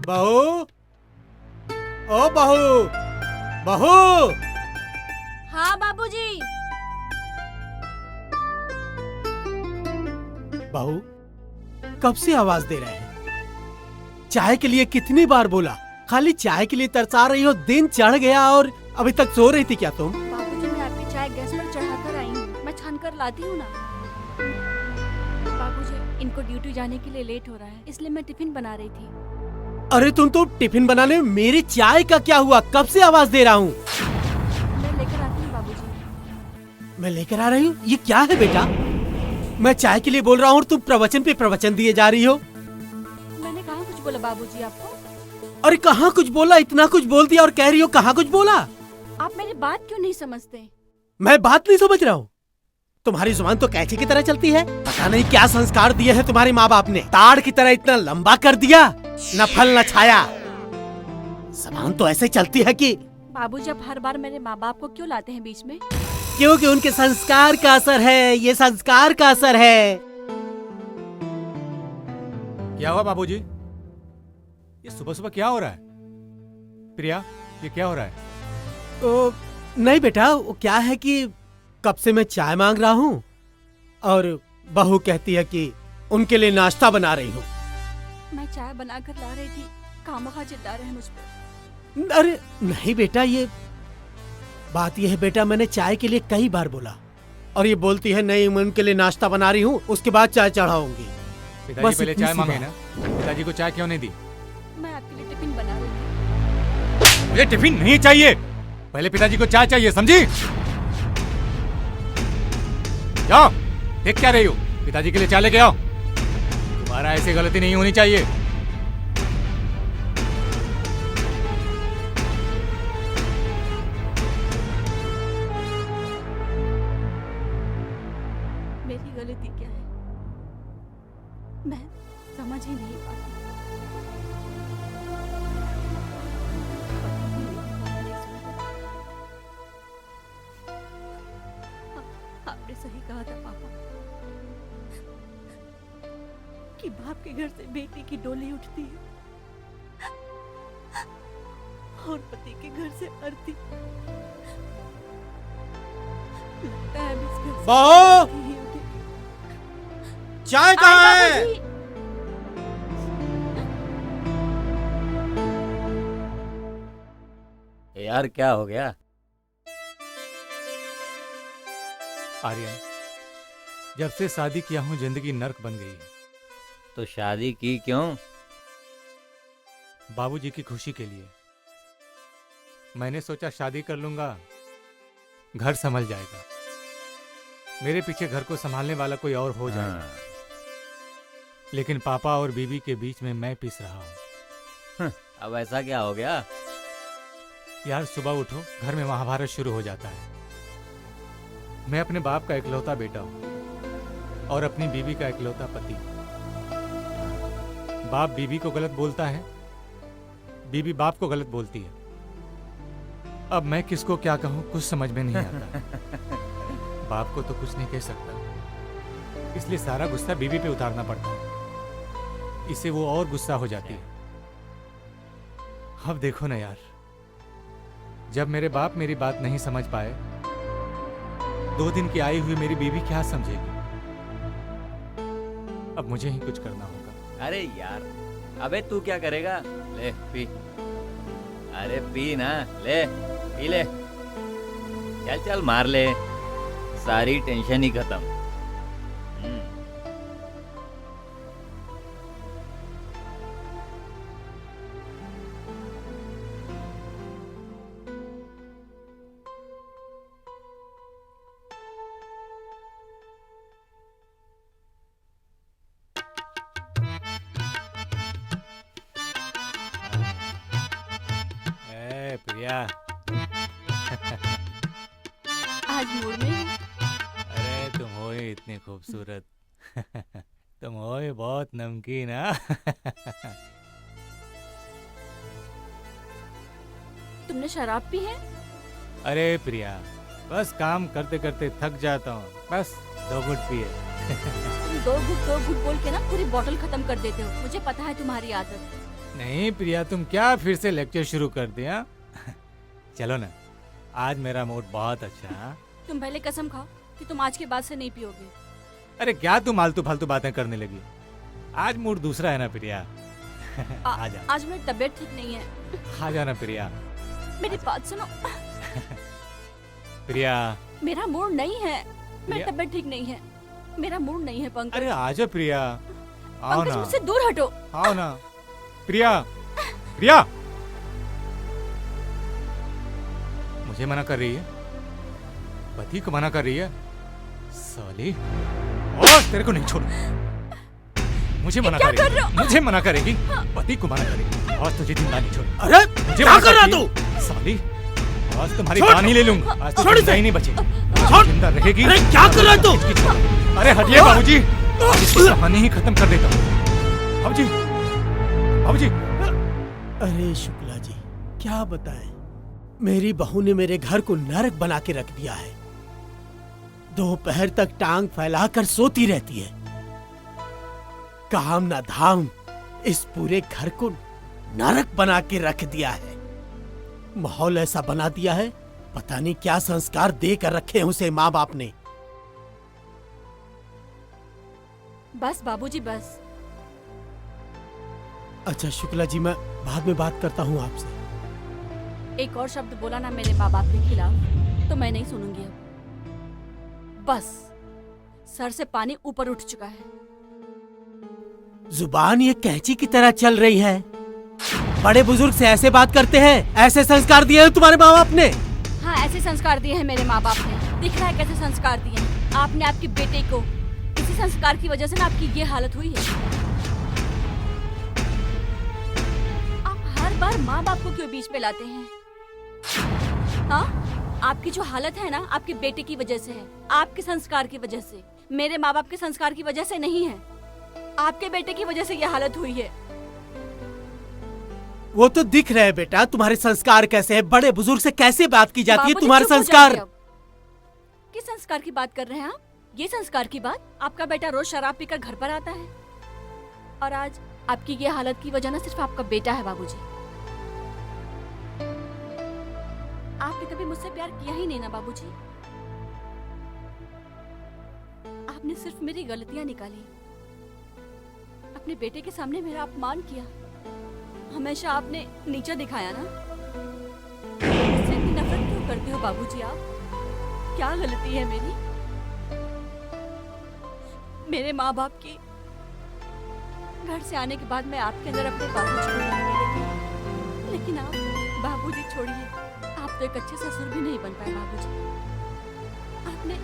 बहू, ओ बहू, बहू। हाँ बाबूजी। बहू, कब से आवाज दे रहे हैं? चाय के लिए कितनी बार बोला? खाली चाय के लिए तरसा रही हो। दिन चढ़ गया और अभी तक सो रही थी क्या तुम? बाबूजी, मैं आपकी चाय गैस पर चढ़ाकर आई हूँ। मैं छान कर लाती हूँ ना। बाबूजी, इनको ड्यूटी जाने के लिए लेट हो रहा है, इसलिए मैं टिफिन बना रही थी। अरे तुम तो टिफिन बनाने में, मेरी चाय का क्या हुआ? कब से आवाज दे रहा हूँ। मैं लेकर आती हूँ बाबूजी। मैं लेकर आ रही हूँ? ये क्या है बेटा? मैं चाय के लिए बोल रहा हूँ और तुम प्रवचन पे प्रवचन दिए जा रही हो। मैंने कहाँ कुछ बोला बाबूजी आपको? अरे कहाँ कुछ बोला? इतना कुछ बोल दिया और कह रही हो कहाँ कुछ बोला? आप मेरी बात क्यों नहीं समझते? मैं बात नहीं समझ रहा हूँ। तुम्हारी जुबान तो कैंची की तरह चलती है। पता नहीं क्या संस्कार दिए हैं तुम्हारे माँ बाप ने। ताड़ की तरह इतना लंबा कर दिया, न फल न छाया। जुबान तो ऐसे चलती है कि। बाबूजी, आप हर बार मेरे माँ बाप को क्यों लाते हैं बीच में? क्योंकि उनके संस्कार का असर है। ये संस्कार का असर है। क्या हुआ बाबूजी? ये सुबह सुबह क्या हो रहा है? प्रिया, ये क्या हो रहा है? नहीं बेटा, वो क्या है कि कब से मैं चाय मांग रहा हूँ और बहू कहती है कि उनके लिए नाश्ता बना रही हूँ। मैं चाय बनाकर ला रही थी, खामखा चिल्ला रहे हैं मुझ पे। अरे नहीं बेटा, ये बात ये है बेटा, मैंने चाय के लिए कई बार बोला और ये बोलती है नहीं, मैं उनके लिए नाश्ता बना रही हूँ, उसके बाद चाय चढ़ाऊंगी। पिताजी पहले चाय मांगे ना। पिताजी को चाय क्यों नहीं दी? मैं आपके लिए टिफिन बना रही थी। मुझे टिफिन नहीं चाहिए, पहले पिताजी को चाय चाहिए, समझी? जाओ, देख क्या रही हो? पिताजी के लिए चाय लेके आओ। तुम्हारा ऐसी गलती नहीं होनी चाहिए। मेरी गलती क्या है? मैं समझ ही नहीं पाती। आपने सही कहा था पापा कि बाप के घर से बेटी की डोली उठती है और पति के घर से अर्थी। लगता है अब इस घर से बहू, अर्थी ही उठेगी। चाय कहाँ है? बाबूजी! यार क्या हो गया? आर्यन, जब से शादी किया हूँ जिंदगी नर्क बन गई है। तो शादी की क्यों? बाबूजी की खुशी के लिए। मैंने सोचा शादी कर लूंगा, घर संभल जाएगा, मेरे पीछे घर को संभालने वाला कोई और हो जाएगा। हाँ। लेकिन पापा और बीबी के बीच में मैं पिस रहा हूँ। अब ऐसा क्या हो गया? यार सुबह उठो, घर में महाभारत शुरू हो जाता है। मैं अपने बाप का इकलौता बेटा हूँ और अपनी बीबी का इकलौता पति। बाप बीबी को गलत बोलता है, बीबी बाप को गलत बोलती है। अब मैं किसको क्या कहूँ कुछ समझ में नहीं आता। बाप को तो कुछ नहीं कह सकता, इसलिए सारा गुस्सा बीबी पे उतारना पड़ता है। इससे वो और गुस्सा हो जाती है। अब देखो ना यार, जब मेरे बाप मेरी बात नहीं समझ पाए, 2 दिन की आई हुई मेरी बीवी क्या समझेगी? अब मुझे ही कुछ करना होगा। अरे यार, अबे तू क्या करेगा? ले पी। अरे पी ना, ले पी ले। चल चल मार ले, सारी टेंशन ही खत्म। प्रिया, आज मूड में हूँ। अरे तुम हो ही इतनी खूबसूरत। तुम हो ही बहुत नमकीन। तुमने शराब पी है? अरे प्रिया, बस काम करते करते थक जाता हूँ, बस 2 घुट पिए। तुम 2 घुट बोल के ना पूरी बोतल खत्म कर देते हो। मुझे पता है तुम्हारी आदत। नहीं प्रिया, तुम क्या फिर से लेक्चर शुरू कर दिया? चलो ना, आज मेरा मूड बहुत अच्छा है। हाँ? तुम पहले कसम खाओ कि तुम आज के बाद से नहीं पियोगे। अरे क्या तुम आलतू फालतू बातें करने लगी? आज मूड दूसरा है ना प्रिया। आ जा, आज मेरी तबीयत ठीक नहीं है। आ जा ना प्रिया। मेरी बात सुनो। प्रिया, मेरा मूड नहीं है, मेरी प्रिया। तबीयत ठीक नहीं है, मेरा मूड नहीं है पंकज। अरे आ जा प्रिया, आओ पंकज ना, मुझसे दूर हटो। आओ ना प्रिया। प्रिया, मुझे मना कर रही है? पति को मना कर रही है? साली, और तेरे को नहीं छोड़ू। मुझे मना क्या कर करेगी, रहे हो? मुझे मना करेगी, पति को मना करेगी, और तुझे जिंदा नहीं छोड़ू। अरे मुझे क्या मना कर रहा करती तू? है? साली, आज तुम्हारी छोड़। जान ही ले लूंगा। आज तो छोड़ जिंदा इसे। ही नहीं बचेगी। छोड़। जिंदा रहेगी। अरे क्या कर रहा है तू? अरे हटिए बाबूजी, इसकी कहानी ही खत्म कर देता हूँ। बाबूजी, बाबूजी। अरे शुक्ला जी, क्या बताएं, मेरी बहू ने मेरे घर को नरक बना के रख दिया है। दोपहर तक टांग फैलाकर सोती रहती है, काम ना धाम, इस पूरे घर को नरक बना के रख दिया है। माहौल ऐसा बना दिया है, पता नहीं क्या संस्कार देकर रखे हैं उसे माँ बाप ने। बस बाबूजी बस। अच्छा शुक्ला जी, मैं बाद में बात करता हूँ आपसे। एक और शब्द बोला ना मेरे माँ बाप के खिलाफ तो मैं नहीं सुनूंगी अब। बस सर से पानी ऊपर उठ चुका है। जुबान ये कैंची की तरह चल रही है। बड़े बुजुर्ग से ऐसे बात करते हैं? ऐसे संस्कार दिए हैं तुम्हारे माँ बाप ने? हाँ, ऐसे संस्कार दिए हैं मेरे माँ बाप ने। दिख रहा है कैसे संस्कार दिए हैं। आपने आपके बेटे को, इसी संस्कार की वजह से ना आपकी ये हालत हुई है। आप हर बार माँ बाप को क्यों बीच में लाते हैं? हाँ, आपकी जो हालत है ना, आपके बेटे की वजह से है, आपके संस्कार की वजह से। मेरे माँ बाप के संस्कार की वजह से नहीं है, आपके बेटे की वजह से ये हालत हुई है। वो तो दिख रहे है बेटा, तुम्हारे संस्कार कैसे है, बड़े बुजुर्ग से कैसे बात की जाती है, बाबूजी, तुम्हारे चुप हो संस्कार। जाइए अब। किस संस्कार की बात कर रहे हैं आप? ये संस्कार की बात? आपका बेटा रोज शराब पीकर घर पर आता है, और आज आपकी ये हालत की वजह ना सिर्फ आपका बेटा है बाबूजी। आपने कभी मुझसे प्यार किया ही नहीं ना बाबूजी। आपने सिर्फ मेरी गलतियां निकाली, अपने बेटे के सामने मेरा अपमान किया, हमेशा आपने नीचा दिखाया ना। मुझसे इतनी नफरत क्यों करते हो बाबूजी आप? क्या गलती है मेरी? मेरे माँ बाप की घर से आने के बाद मैं आपके अंदर अपने बाबू छोड़, लेकिन आप बाबूजी छोड़िए, आप तो एक अच्छे ससुर भी नहीं बन पाए बाबूजी। आपने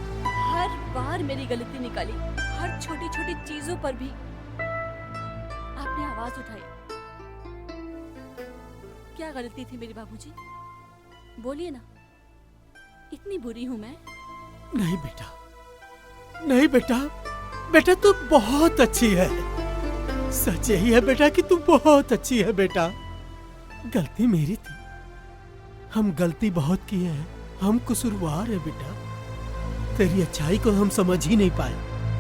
हर बार मेरी गलती निकाली, हर छोटी छोटी चीजों पर भी आपने आवाज उठाई। क्या गलती थी मेरी बाबूजी? बोलिए ना, इतनी बुरी हूं मैं? नहीं बेटा, नहीं बेटा, बेटा तू बहुत अच्छी है। सच यही है बेटा कि तू बहुत अच्छी है बेटा। गलती मेरी थी, हम गलती बहुत किए हैं, हम कसूरवार है बेटा। तेरी अच्छाई को हम समझ ही नहीं पाए,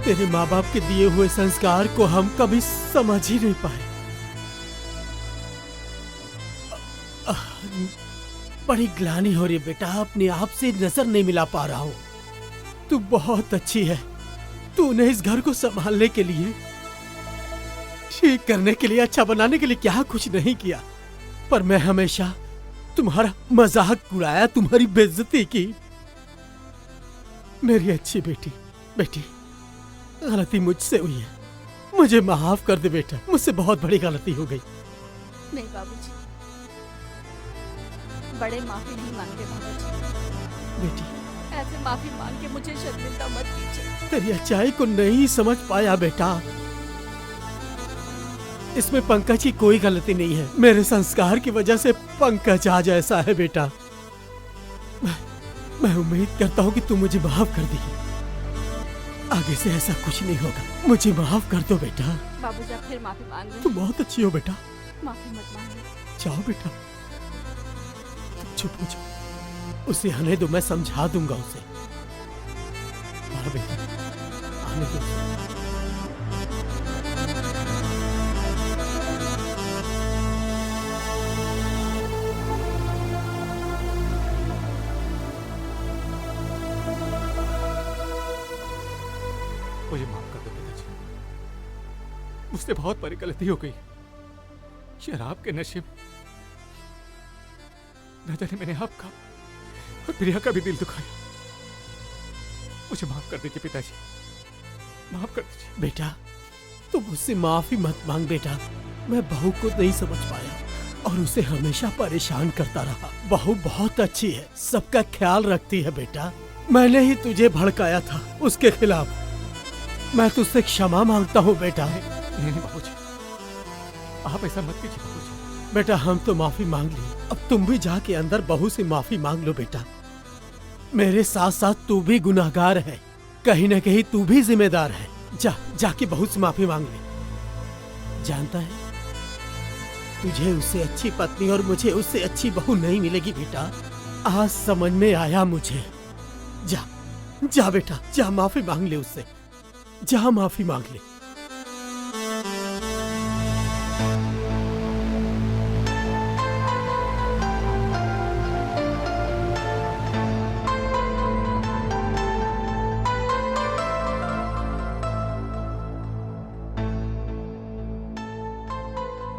तेरे माँ बाप के दिए हुए संस्कार को हम कभी समझ ही नहीं पाए। बड़ी ग्लानि हो रही है बेटा, अपने आप से नजर नहीं मिला पा रहा हूँ। तू बहुत अच्छी है, तूने इस घर को संभालने के लिए, ठीक करने के लिए, अच्छा बनाने के लिए क्या कुछ नहीं किया, पर मैं हमेशा तुम्हारा मजाक उड़ाया, तुम्हारी बेइज्जती की। मेरी अच्छी बेटी, बेटी गलती मुझसे हुई है, मुझे माफ कर दे बेटा, मुझसे बहुत बड़ी गलती हो गई। नहीं बाबूजी, बड़े माफी नहीं मांगते बाबूजी। बेटी ऐसे माफी मांग के मुझे शर्मिंदा मत कीजिए। तेरी अच्छाई को नहीं समझ पाया बेटा। इसमें पंकज की कोई गलती नहीं है, मेरे संस्कार की वजह से पंकज आज ऐसा है बेटा। मैं उम्मीद करता हूँ कि तू मुझे माफ कर देगी, आगे से ऐसा कुछ नहीं होगा। मुझे माफ कर दो बेटा। बाबूजी आप फिर माफी मांग रहे तुम हैं। बहुत अच्छी हो बेटा। माफी मत मांगो। जाओ बेटा, तुम चुप हो जाओ, उसे आने दो, मैं समझा दूंगा उसे। हाँ बेटा, आने दो उसे। मुझसे बहुत बड़ी गलती हो गई। शराब के नशे में न जाने मैंने आपका और प्रिया का भी दिल दुखाया। मुझे माफ कर दीजिए पिताजी, माफ कर दीजिए। बेटा तुम मुझसे माफी मत मांग बेटा। मैं बहू को नहीं समझ पाया और उसे हमेशा परेशान करता रहा। बहू बहुत अच्छी है, सबका ख्याल रखती है बेटा। मैंने ही तुझे भड़काया था उसके खिलाफ। मैं तुझसे क्षमा मांगता हूँ बेटा। नहीं नहीं बाबूजी, आप ऐसा मत कीजिए बाबूजी। बेटा हम तो माफी मांग ली, अब तुम भी जाके अंदर बहू से माफी मांग लो बेटा। मेरे साथ साथ तू भी गुनाहगार है, कहीं न कहीं तू भी जिम्मेदार है। जाके बहू से माफी मांग ले। जानता है तुझे उससे अच्छी पत्नी और मुझे उससे अच्छी बहू नहीं मिलेगी बेटा। आज समझ में आया मुझे। जा बेटा, जा माफी मांग ले उससे, जा माफी मांग ले।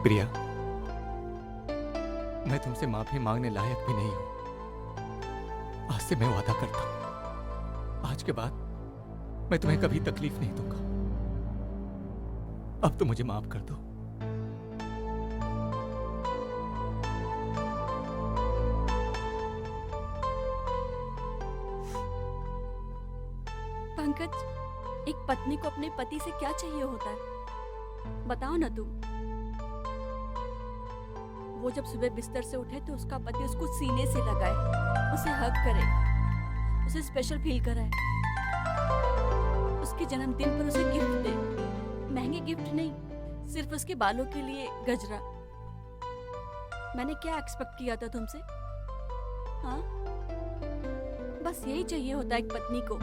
प्रिया, मैं तुमसे माफी मांगने लायक भी नहीं हूं। आज से मैं वादा करता हूं, आज के बाद मैं तुम्हें कभी तकलीफ नहीं दूंगा। अब तो मुझे माफ कर दो। पंकज, एक पत्नी को अपने पति से क्या चाहिए होता है, बताओ ना तुम। वो जब सुबह बिस्तर से उठे तो उसका पति उसको सीने से लगाए, उसे हग करे, उसे स्पेशल फील कराए, उसके जन्मदिन पर उसे गिफ्ट दे। महंगे गिफ्ट नहीं, सिर्फ उसके बालों के लिए गजरा। मैंने क्या एक्सपेक्ट किया था तुमसे? हाँ, बस यही चाहिए होता है एक पत्नी को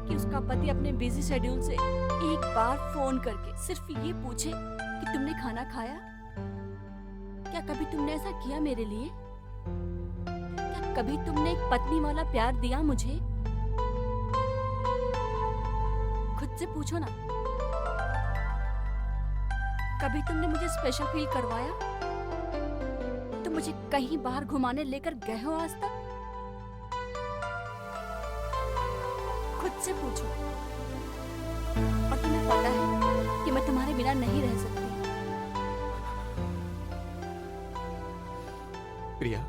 कि उसका पति अपने बिजी शेड्यूल से एक बार फोन करके सिर्फ ये पूछे कि तुमने खाना खाया। क्या कभी तुमने ऐसा किया मेरे लिए? क्या कभी तुमने एक पत्नी वाला प्यार दिया मुझे? खुद से पूछो ना। कभी तुमने मुझे स्पेशल फील करवाया? तुम मुझे कहीं बाहर घुमाने लेकर गए हो आज तक? खुद से पूछो। और तुम्हें पता है कि मैं तुम्हारे बिना नहीं रह सकती। प्रिया,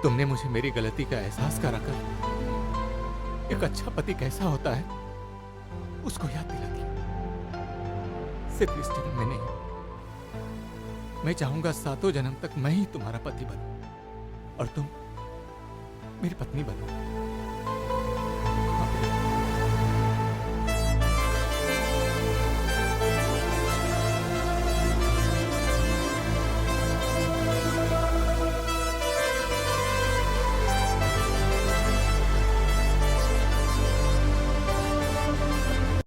तुमने मुझे मेरी गलती का एहसास कराकर एक अच्छा पति कैसा होता है उसको याद दिला दिया। सिर्फ इस जन्म में नहीं, मैं चाहूंगा 7 जन्म तक मैं ही तुम्हारा पति बनूं और तुम मेरी पत्नी बनो।